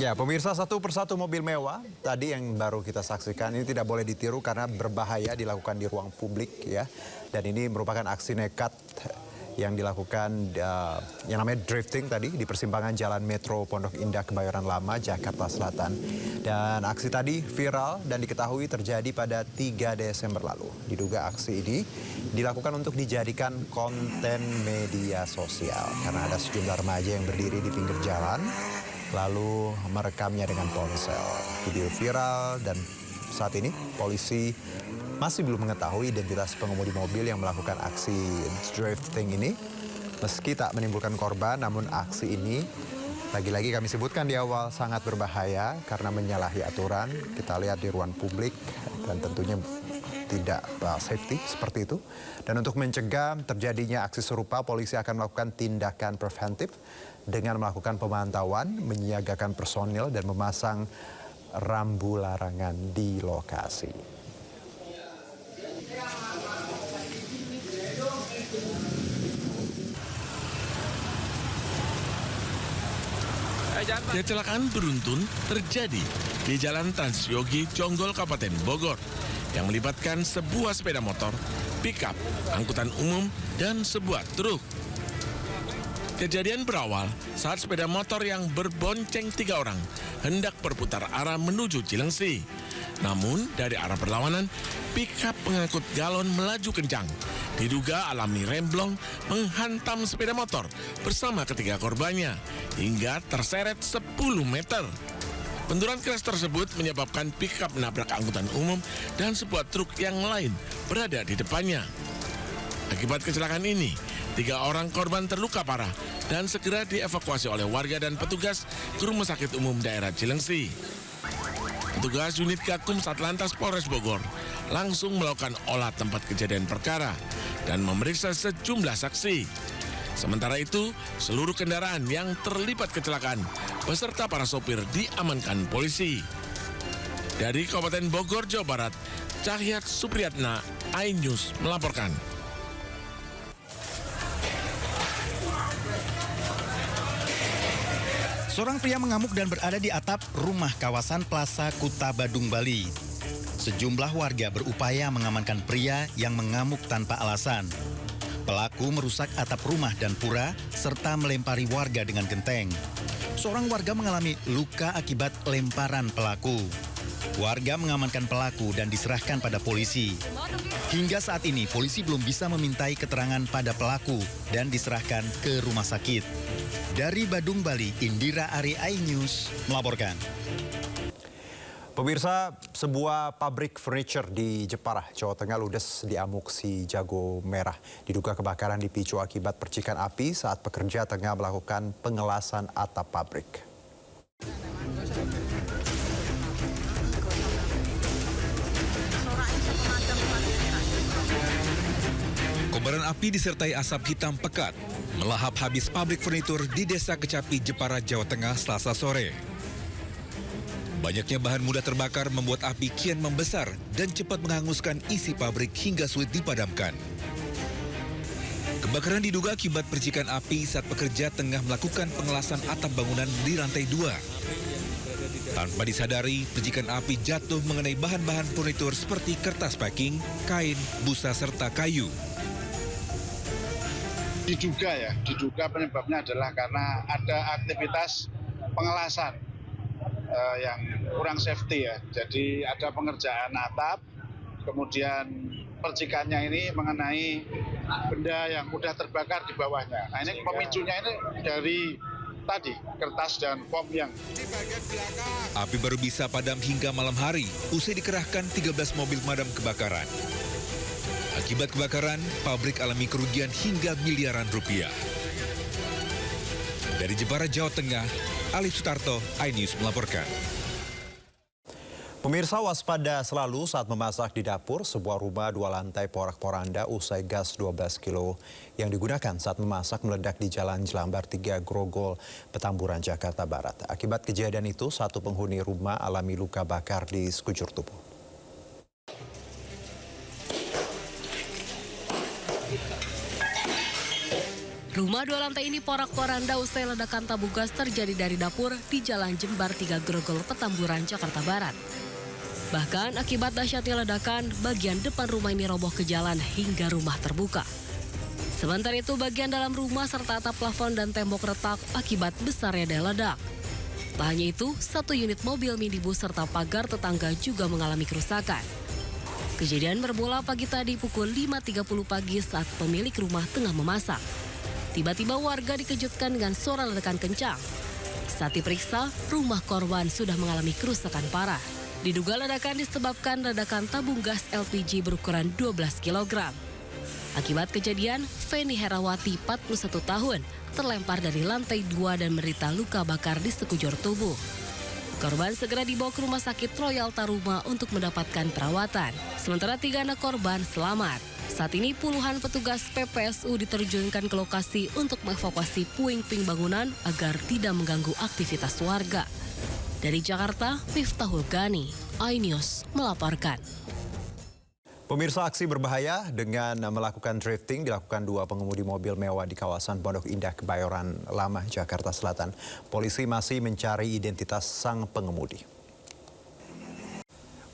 Ya, pemirsa, satu persatu mobil mewah tadi yang baru kita saksikan ini tidak boleh ditiru karena berbahaya dilakukan di ruang publik ya. Dan ini merupakan aksi nekat yang dilakukan yang namanya drifting tadi di persimpangan Jalan Metro Pondok Indah Kebayoran Lama, Jakarta Selatan. Dan aksi tadi viral dan diketahui terjadi pada 3 Desember lalu. Diduga aksi ini dilakukan untuk dijadikan konten media sosial karena ada sejumlah remaja yang berdiri di pinggir jalan lalu merekamnya dengan ponsel. Video viral dan saat ini polisi masih belum mengetahui identitas pengemudi mobil yang melakukan aksi drifting ini. Meski tak menimbulkan korban, namun aksi ini lagi-lagi kami sebutkan di awal sangat berbahaya karena menyalahi aturan. Kita lihat di ruang publik dan tentunya tidak safety seperti itu. Dan untuk mencegah terjadinya aksi serupa, polisi akan melakukan tindakan preventif dengan melakukan pemantauan, menyiagakan personil dan memasang rambu larangan di lokasi. Kecelakaan beruntun terjadi di Jalan Transyogi, Jonggol, Kabupaten Bogor yang melibatkan sebuah sepeda motor, pickup, angkutan umum, dan sebuah truk. Kejadian berawal saat sepeda motor yang berbonceng 3 orang hendak berputar arah menuju Cilengsi. Namun dari arah berlawanan, pickup pengangkut galon melaju kencang. Diduga alami remblong menghantam sepeda motor bersama ketiga korbannya hingga terseret 10 meter. Benturan keras tersebut menyebabkan pickup menabrak angkutan umum dan sebuah truk yang lain berada di depannya. Akibat kecelakaan ini, 3 orang korban terluka parah dan segera dievakuasi oleh warga dan petugas ke Rumah Sakit Umum Daerah Cilengsi. Petugas unit Gakum Satlantas Polres Bogor langsung melakukan olah tempat kejadian perkara dan memeriksa sejumlah saksi. Sementara itu, seluruh kendaraan yang terlibat kecelakaan beserta para sopir diamankan polisi. Dari Kabupaten Bogor, Jawa Barat, Cahyat Supriyatna, iNews melaporkan. Seorang pria mengamuk dan berada di atap rumah kawasan Plaza Kuta Badung, Bali. Sejumlah warga berupaya mengamankan pria yang mengamuk tanpa alasan. Pelaku merusak atap rumah dan pura serta melempari warga dengan genteng. Seorang warga mengalami luka akibat lemparan pelaku. Warga mengamankan pelaku dan diserahkan pada polisi. Hingga saat ini polisi belum bisa memintai keterangan pada pelaku dan diserahkan ke rumah sakit. Dari Badung, Bali, Indira Ari, iNews melaporkan. Pemirsa, sebuah pabrik furniture di Jepara, Jawa Tengah ludes di amuk si jago merah. Diduga kebakaran dipicu akibat percikan api saat pekerja tengah melakukan pengelasan atap pabrik. Kobaran api disertai asap hitam pekat melahap habis pabrik furnitur di Desa Kecapi, Jepara, Jawa Tengah, Selasa sore. Banyaknya bahan mudah terbakar membuat api kian membesar dan cepat menghanguskan isi pabrik hingga sulit dipadamkan. Kebakaran diduga akibat percikan api saat pekerja tengah melakukan pengelasan atap bangunan di lantai 2. Tanpa disadari, percikan api jatuh mengenai bahan-bahan furnitur seperti kertas packing, kain, busa, serta kayu. Diduga penyebabnya adalah karena ada aktivitas pengelasan yang kurang safety ya. Jadi ada pengerjaan atap, kemudian percikannya ini mengenai benda yang mudah terbakar di bawahnya. Nah ini pemicunya ini dari tadi kertas dan foam yang di bagian belakang. Api baru bisa padam hingga malam hari usai dikerahkan 13 mobil pemadam kebakaran. Akibat kebakaran, pabrik alami kerugian hingga miliaran rupiah. Dari Jepara, Jawa Tengah, Alif Sutarto, iNews melaporkan. Pemirsa, waspada selalu saat memasak di dapur. Sebuah rumah 2 lantai porak-poranda usai gas 12 kilo yang digunakan saat memasak meledak di Jalan Jelambar 3 Grogol, Petamburan, Jakarta Barat. Akibat kejadian itu, satu penghuni rumah alami luka bakar di sekujur tubuh. Rumah 2 lantai ini porak-poranda usai ledakan tabung gas terjadi dari dapur di Jalan Jembar 3 Grogol, Petamburan, Jakarta Barat. Bahkan akibat dahsyatnya ledakan, bagian depan rumah ini roboh ke jalan hingga rumah terbuka. Sementara itu bagian dalam rumah serta atap plafon dan tembok retak akibat besarnya daya ledak. Tak hanya itu, 1 unit mobil minibus serta pagar tetangga juga mengalami kerusakan. Kejadian bermula pagi tadi pukul 5.30 pagi saat pemilik rumah tengah memasak. Tiba-tiba warga dikejutkan dengan suara ledakan kencang. Saat diperiksa, rumah korban sudah mengalami kerusakan parah. Diduga ledakan disebabkan ledakan tabung gas LPG berukuran 12 kg. Akibat kejadian, Feni Herawati, 41 tahun, terlempar dari lantai 2 dan menderita luka bakar di sekujur tubuh. Korban segera dibawa ke Rumah Sakit Royal Taruma untuk mendapatkan perawatan. Sementara 3 anak korban selamat. Saat ini puluhan petugas PPSU diterjunkan ke lokasi untuk mengevakuasi puing-puing bangunan agar tidak mengganggu aktivitas warga. Dari Jakarta, Miftahul Gani, iNews melaporkan. Pemirsa, aksi berbahaya dengan melakukan drifting dilakukan 2 pengemudi mobil mewah di kawasan Pondok Indah, Kebayoran Lama, Jakarta Selatan. Polisi masih mencari identitas sang pengemudi.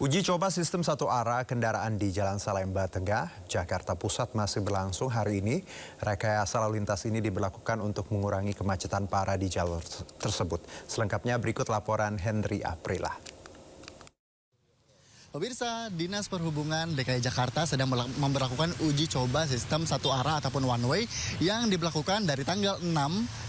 Uji coba sistem 1 arah kendaraan di Jalan Salemba Tengah, Jakarta Pusat masih berlangsung hari ini. Rekayasa lalu lintas ini diberlakukan untuk mengurangi kemacetan parah di jalur tersebut. Selengkapnya berikut laporan Henry Aprila. Pemirsa, Dinas Perhubungan DKI Jakarta sedang memberlakukan uji coba sistem 1 arah ataupun one way yang diberlakukan dari tanggal 6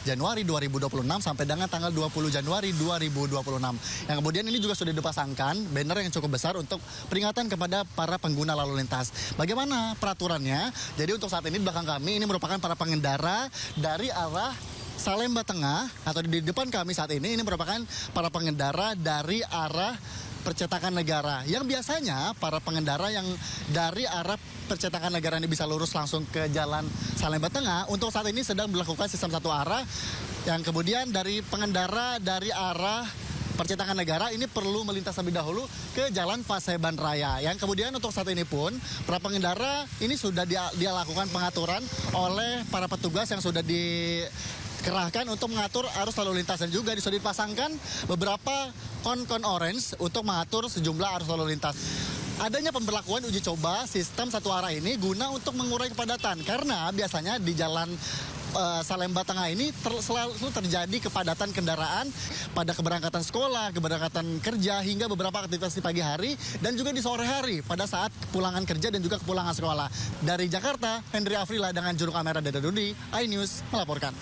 Januari 2026 sampai dengan tanggal 20 Januari 2026. Yang kemudian ini juga sudah dipasangkan banner yang cukup besar untuk peringatan kepada para pengguna lalu lintas. Bagaimana peraturannya? Jadi untuk saat ini di belakang kami ini merupakan para pengendara dari arah Salemba Tengah atau di depan kami saat ini merupakan para pengendara dari arah Percetakan Negara, yang biasanya para pengendara yang dari arah Percetakan Negara ini bisa lurus langsung ke Jalan Salemba Tengah. Untuk saat ini sedang dilakukan sistem 1 arah, yang kemudian dari pengendara dari arah Percetakan Negara ini perlu melintas lebih dahulu ke Jalan Paseban Raya. Yang kemudian untuk saat ini pun para pengendara ini sudah dia lakukan pengaturan oleh para petugas yang sudah dikerahkan untuk mengatur arus lalu lintas, dan juga sudah dipasangkan beberapa kon-kon orange untuk mengatur sejumlah arus lalu lintas. Adanya pemberlakuan uji coba sistem 1 arah ini guna untuk mengurai kepadatan, karena biasanya di Jalan Salemba Tengah ini selalu terjadi kepadatan kendaraan pada keberangkatan sekolah, keberangkatan kerja, hingga beberapa aktivitas di pagi hari dan juga di sore hari pada saat pulangan kerja dan juga kepulangan sekolah. Dari Jakarta, Henry Afrila dengan juru kamera Dada Dudi, iNews melaporkan.